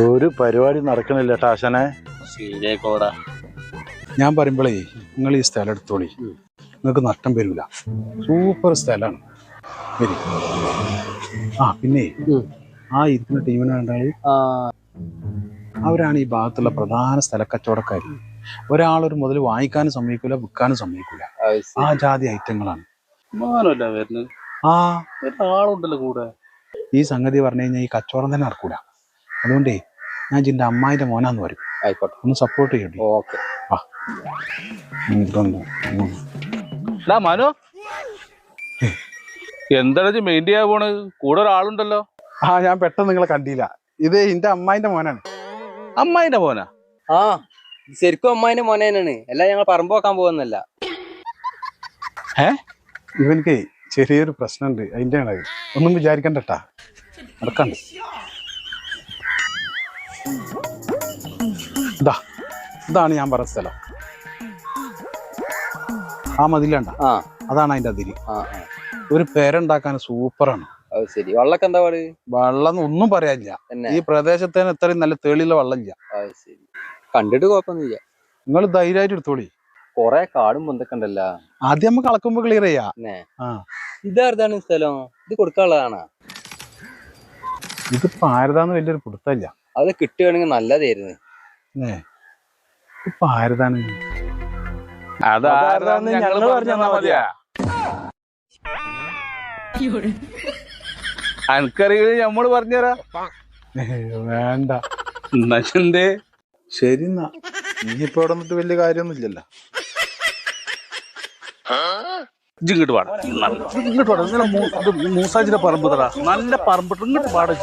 ഒരു പരിപാടി നടക്കണില്ല ടാശനെ. ശരിയായിക്കോടാ. ഞാൻ പറയുമ്പോഴേ നിങ്ങൾ ഈ സ്ഥലം എടുത്തോളി, നിങ്ങൾക്ക് നഷ്ടം വരില്ല. സൂപ്പർ സ്ഥലമാണ്. വരി. പിന്നെ ആ ഇരിക്കുന്ന ടീമിനെ കണ്ടാൽ അവരാണ് ഈ ഭാഗത്തുള്ള പ്രധാന സ്ഥല കച്ചവടക്കാർ. ഒരാളൊരു മുതൽ വാങ്ങിക്കാനും സമ്മതിക്കൂല, വിൽക്കാനും സമ്മതിക്കൂല. ആ ജാതി ഐറ്റങ്ങളാണ്. ഒരാളുണ്ടല്ലോ കൂടെ. ഈ സംഗതി പറഞ്ഞു കഴിഞ്ഞാൽ ഈ കച്ചവടം തന്നെ നടക്കൂല. അതുകൊണ്ടേ ഞാൻ ജിന്റെ അമ്മായിന്റെ മോനാന്ന് പറയും. ആയിക്കോട്ടെ, ഒന്ന് സപ്പോർട്ട് ചെയ്യണ്ടേ? ഓക്കെ. മനു, എന്താണ് മെയിൻ ചെയ്യാൻ പോണ്? കൂടെ ഒരാളുണ്ടല്ലോ. ഞാൻ പെട്ടെന്ന് നിങ്ങളെ കണ്ടില്ല. ഇത് എന്റെ അമ്മായിന്റെ മോനാണ്. അമ്മായിന്റെ മോനാ? ശരിക്കും അമ്മായിന്റെ മോനെ തന്നെയാണ്. എല്ലാം ഞങ്ങൾ പറമ്പ് വെക്കാൻ പോകുന്നല്ല. ഇവനക്ക് ചെറിയൊരു പ്രശ്നമുണ്ട്, അതിന്റെ ആണ്. ഒന്നും വിചാരിക്കണ്ടട്ടാ, നടക്കണ്ട. ഇതാണ് ഞാൻ പറഞ്ഞ സ്ഥലം. ആ മതിലണ്ട, അതാണ് അതിന്റെ അതിര്. ഒരു പേരുണ്ടാക്കാൻ സൂപ്പറാണ്. ശരി. വെള്ളമൊക്കെ എന്താ പാട്? വെള്ളം ഒന്നും പറയാനില്ല. ഈ പ്രദേശത്തിന് ഇത്രയും നല്ല തെളിയുള്ള വെള്ളമില്ല. ശരി, കണ്ടിട്ട് കുഴപ്പമൊന്നുമില്ല. നിങ്ങൾ ധൈര്യമായിട്ട് എടുത്തോളി. കൊറേ കാടും പൊന്തൊക്കെ ഉണ്ടല്ലോ. ആദ്യം നമുക്ക് അളക്കുമ്പോ ക്ലിയർ ചെയ്യാ. ഇതാരതാണ് സ്ഥലം? ഇത് കൊടുക്കാനുള്ളതാണോ? ഇതിപ്പോ ആരതാന്ന് വലിയൊരു പിടുത്തല്ല. അത് കിട്ടുകയാണെങ്കിൽ നല്ലതായിരുന്നു. ഇപ്പൊ ആരതാണ്? അതാരതാന്ന് ഞങ്ങള് പറഞ്ഞാ മതിയാ. അനക്കറിയ നമ്മള് പറഞ്ഞുതരാ. വേണ്ട. എന്തേ? ശരി എന്നാ, ഇനിയിപ്പോ ഇവിടെ വന്നിട്ട് വലിയ കാര്യമൊന്നുമില്ലല്ലോ. ഇങ്ങോട്ട് പാടാ, ഇങ്ങോട്ട് പാടാ. മൂസാജിന്റെ പറമ്പ് തരാ, നല്ല പറമ്പ്. ഇങ്ങോട്ട് പാടാ.